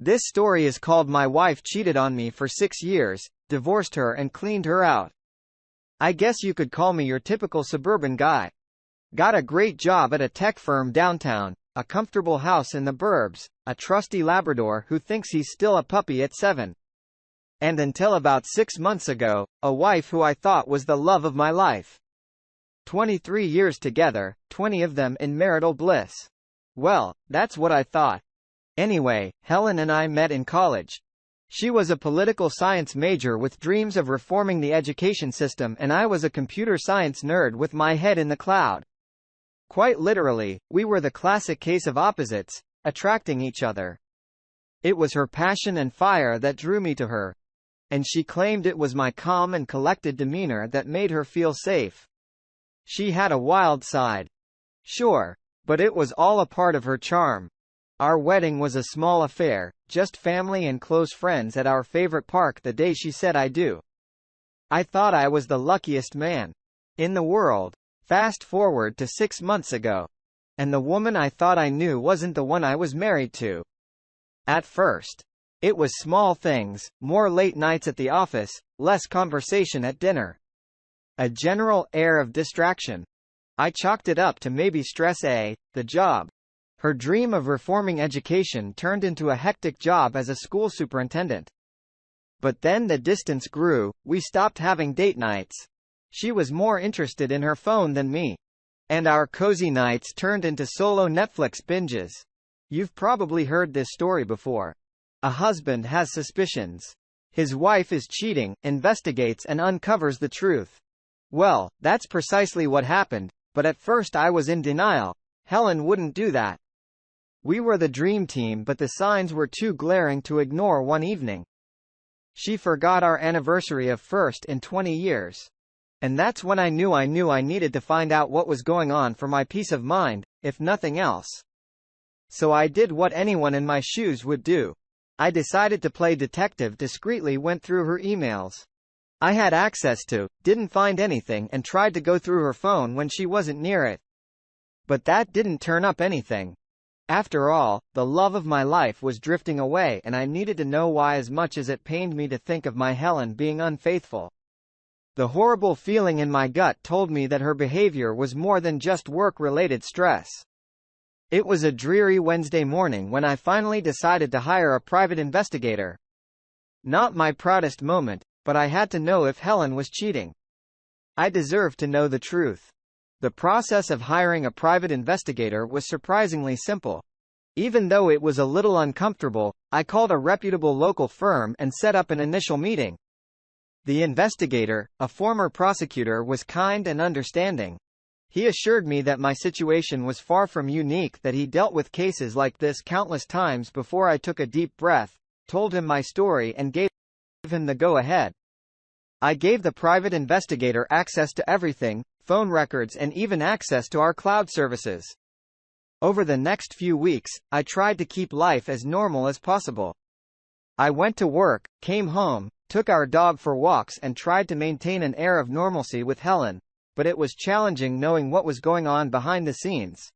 This story is called My Wife Cheated on Me for 6 years, Divorced Her and Cleaned Her Out. I guess you could call me your typical suburban guy. Got a great job at a tech firm downtown, a comfortable house in the burbs, a trusty Labrador who thinks he's still a puppy at 7. And until about 6 months ago, a wife who I thought was the love of my life. 23 years together, 20 of them in marital bliss. Well, that's what I thought. Anyway, Helen and I met in college. She was a political science major with dreams of reforming the education system, and I was a computer science nerd with my head in the cloud. Quite literally, we were the classic case of opposites, attracting each other. It was her passion and fire that drew me to her. And she claimed it was my calm and collected demeanor that made her feel safe. She had a wild side. Sure. But it was all a part of her charm. Our wedding was a small affair, just family and close friends at our favorite park the day she said I do. I thought I was the luckiest man in the world. Fast forward to 6 months ago. And the woman I thought I knew wasn't the one I was married to. At first. It was small things, more late nights at the office, less conversation at dinner. A general air of distraction. I chalked it up to maybe stress, the job. Her dream of reforming education turned into a hectic job as a school superintendent. But then the distance grew, we stopped having date nights. She was more interested in her phone than me. And our cozy nights turned into solo Netflix binges. You've probably heard this story before. A husband has suspicions. His wife is cheating, investigates and uncovers the truth. Well, that's precisely what happened, but at first I was in denial. Helen wouldn't do that. We were the dream team, but the signs were too glaring to ignore one evening. She forgot our anniversary of first in 20 years. And that's when I knew I needed to find out what was going on for my peace of mind, if nothing else. So I did what anyone in my shoes would do. I decided to play detective, discreetly went through her emails. I had access to, didn't find anything, and tried to go through her phone when she wasn't near it. But that didn't turn up anything. After all, the love of my life was drifting away, and I needed to know why, as much as it pained me to think of my Helen being unfaithful. The horrible feeling in my gut told me that her behavior was more than just work-related stress. It was a dreary Wednesday morning when I finally decided to hire a private investigator. Not my proudest moment, but I had to know if Helen was cheating. I deserved to know the truth. The process of hiring a private investigator was surprisingly simple. Even though it was a little uncomfortable, I called a reputable local firm and set up an initial meeting. The investigator, a former prosecutor, was kind and understanding. He assured me that my situation was far from unique, that he dealt with cases like this countless times before. I took a deep breath, told him my story and gave him the go-ahead. I gave the private investigator access to everything, phone records and even access to our cloud services. Over the next few weeks, I tried to keep life as normal as possible. I went to work, came home, took our dog for walks and tried to maintain an air of normalcy with Helen, but it was challenging knowing what was going on behind the scenes.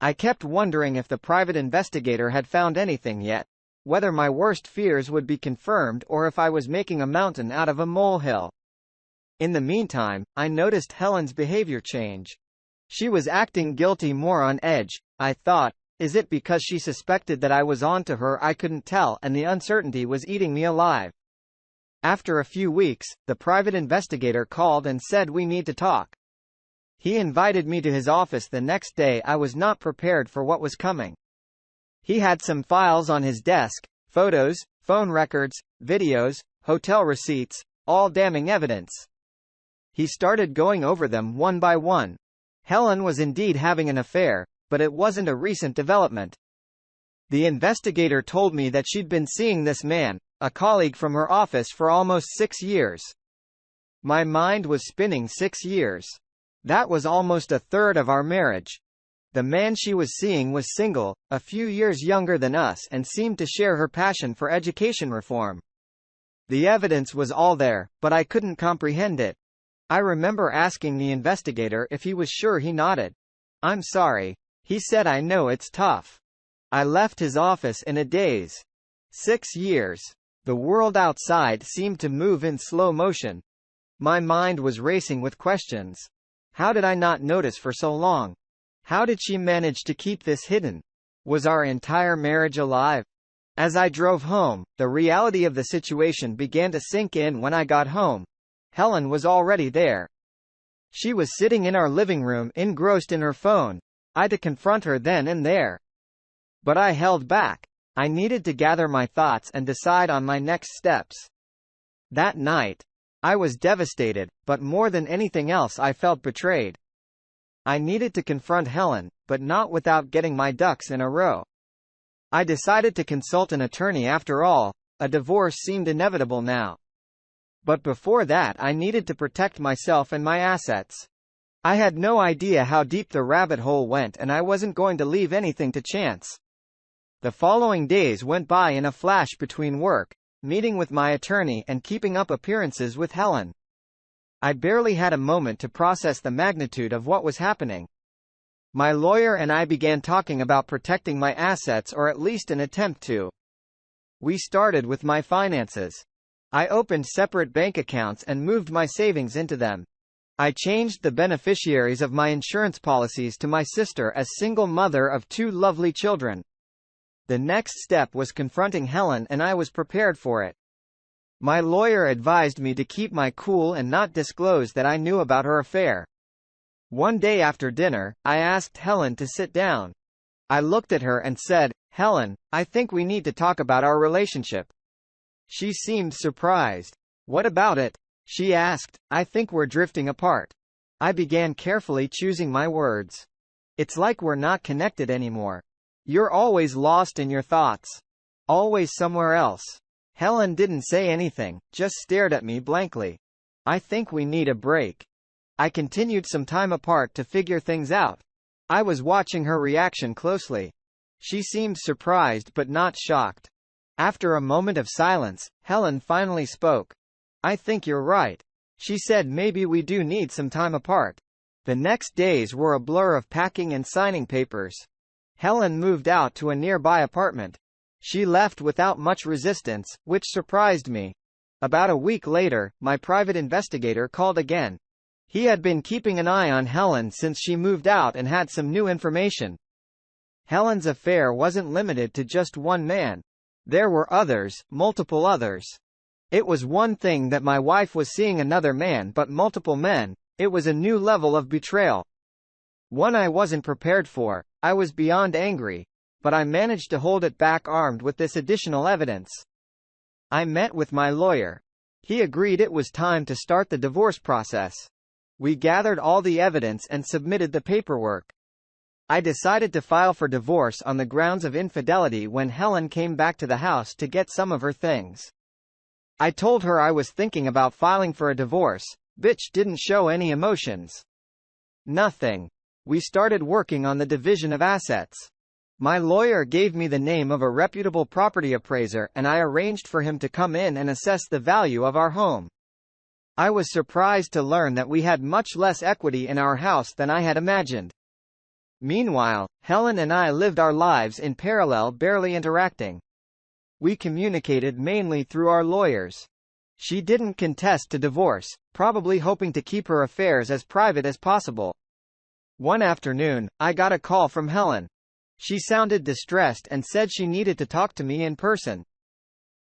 I kept wondering if the private investigator had found anything yet, whether my worst fears would be confirmed or if I was making a mountain out of a molehill. In the meantime, I noticed Helen's behavior change. She was acting guilty, more on edge. I thought, is it because she suspected that I was on to her? I couldn't tell, and the uncertainty was eating me alive. After a few weeks, the private investigator called and said we need to talk. He invited me to his office the next day. I was not prepared for what was coming. He had some files on his desk, photos, phone records, videos, hotel receipts, all damning evidence. He started going over them one by one. Helen was indeed having an affair, but it wasn't a recent development. The investigator told me that she'd been seeing this man, a colleague from her office, for almost 6 years. My mind was spinning. 6 years. That was almost a third of our marriage. The man she was seeing was single, a few years younger than us, and seemed to share her passion for education reform. The evidence was all there, but I couldn't comprehend it. I remember asking the investigator if he was sure. He nodded. "I'm sorry," he said. "I know it's tough." I left his office in a daze. 6 years. The world outside seemed to move in slow motion. My mind was racing with questions. How did I not notice for so long? How did she manage to keep this hidden? Was our entire marriage alive? As I drove home, the reality of the situation began to sink in. When I got home, Helen was already there. She was sitting in our living room, engrossed in her phone. I had to confront her then and there. But I held back. I needed to gather my thoughts and decide on my next steps. That night, I was devastated, but more than anything else I felt betrayed. I needed to confront Helen, but not without getting my ducks in a row. I decided to consult an attorney. After all, a divorce seemed inevitable now. But before that, I needed to protect myself and my assets. I had no idea how deep the rabbit hole went, and I wasn't going to leave anything to chance. The following days went by in a flash between work, meeting with my attorney, and keeping up appearances with Helen. I barely had a moment to process the magnitude of what was happening. My lawyer and I began talking about protecting my assets, or at least an attempt to. We started with my finances. I opened separate bank accounts and moved my savings into them. I changed the beneficiaries of my insurance policies to my sister as single mother of 2 lovely children. The next step was confronting Helen, and I was prepared for it. My lawyer advised me to keep my cool and not disclose that I knew about her affair. One day after dinner, I asked Helen to sit down. I looked at her and said, "Helen, I think we need to talk about our relationship." She seemed surprised. "What about it?" she asked. "I think we're drifting apart." I began carefully choosing my words. "It's like we're not connected anymore. You're always lost in your thoughts. Always somewhere else." Helen didn't say anything, just stared at me blankly. "I think we need a break." I continued some time apart to figure things out. I was watching her reaction closely. She seemed surprised but not shocked. After a moment of silence, Helen finally spoke. "I think you're right," she said. "Maybe we do need some time apart." The next days were a blur of packing and signing papers. Helen moved out to a nearby apartment. She left without much resistance, which surprised me. About a week later, my private investigator called again. He had been keeping an eye on Helen since she moved out and had some new information. Helen's affair wasn't limited to just one man. There were others, multiple others. It was one thing that my wife was seeing another man, but multiple men. It was a new level of betrayal. One I wasn't prepared for. I was beyond angry, but I managed to hold it back, armed with this additional evidence. I met with my lawyer. He agreed it was time to start the divorce process. We gathered all the evidence and submitted the paperwork. I decided to file for divorce on the grounds of infidelity when Helen came back to the house to get some of her things. I told her I was thinking about filing for a divorce. Bitch didn't show any emotions. Nothing. We started working on the division of assets. My lawyer gave me the name of a reputable property appraiser, and I arranged for him to come in and assess the value of our home. I was surprised to learn that we had much less equity in our house than I had imagined. Meanwhile, Helen and I lived our lives in parallel, barely interacting. We communicated mainly through our lawyers. She didn't contest to divorce, probably hoping to keep her affairs as private as possible. One afternoon, I got a call from Helen. She sounded distressed and said she needed to talk to me in person.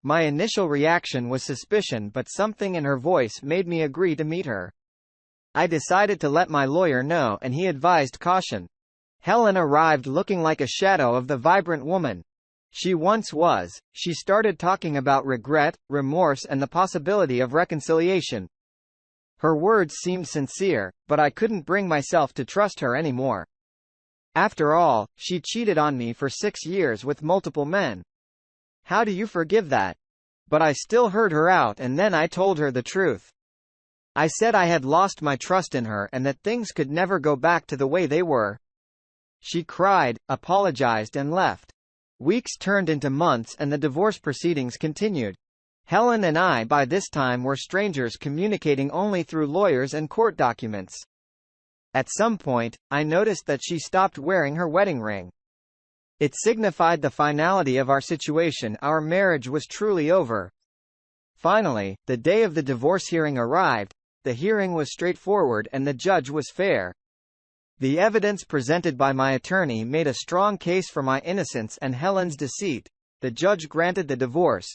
My initial reaction was suspicion, but something in her voice made me agree to meet her. I decided to let my lawyer know, and he advised caution. Helen arrived looking like a shadow of the vibrant woman she once was. She started talking about regret, remorse, and the possibility of reconciliation. Her words seemed sincere, but I couldn't bring myself to trust her anymore. After all, she cheated on me for 6 years with multiple men. How do you forgive that? But I still heard her out, and then I told her the truth. I said I had lost my trust in her and that things could never go back to the way they were. She cried, apologized, and left. Weeks turned into months and the divorce proceedings continued. Helen and I by this time were strangers, communicating only through lawyers and court documents. At some point, I noticed that she stopped wearing her wedding ring. It signified the finality of our situation. Our marriage was truly over. Finally, the day of the divorce hearing arrived. The hearing was straightforward and the judge was fair. The evidence presented by my attorney made a strong case for my innocence and Helen's deceit. The judge granted the divorce,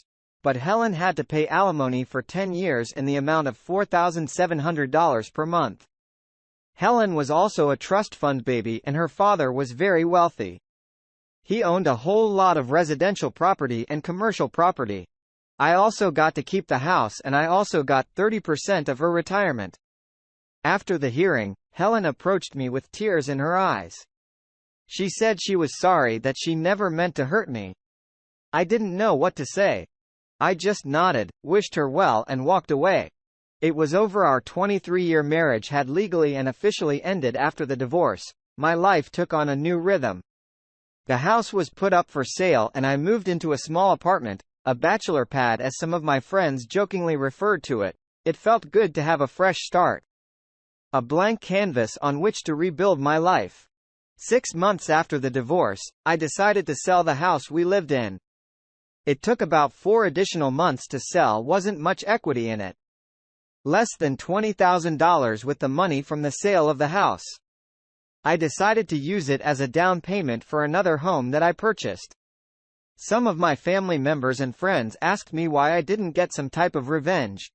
but Helen had to pay alimony for 10 years in the amount of $4,700 per month. Helen was also a trust fund baby and her father was very wealthy. He owned a whole lot of residential property and commercial property. I also got to keep the house and I also got 30% of her retirement. After the hearing, Helen approached me with tears in her eyes. She said she was sorry, that she never meant to hurt me. I didn't know what to say. I just nodded, wished her well and walked away. It was over. Our 23-year marriage had legally and officially ended after the divorce. My life took on a new rhythm. The house was put up for sale and I moved into a small apartment, a bachelor pad as some of my friends jokingly referred to it. It felt good to have a fresh start. A blank canvas on which to rebuild my life. 6 months after the divorce, I decided to sell the house we lived in. It took about 4 additional months to sell. Wasn't much equity in it. Less than $20,000 with the money from the sale of the house. I decided to use it as a down payment for another home that I purchased. Some of my family members and friends asked me why I didn't get some type of revenge.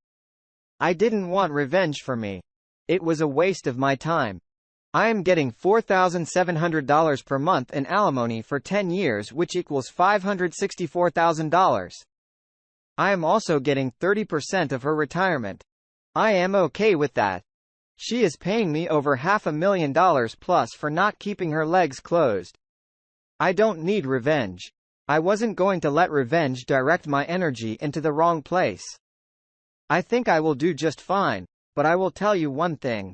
I didn't want revenge for me. It was a waste of my time. I am getting $4,700 per month in alimony for 10 years, which equals $564,000. I am also getting 30% of her retirement. I am okay with that. She is paying me over $500,000 plus for not keeping her legs closed. I don't need revenge. I wasn't going to let revenge direct my energy into the wrong place. I think I will do just fine, but I will tell you one thing.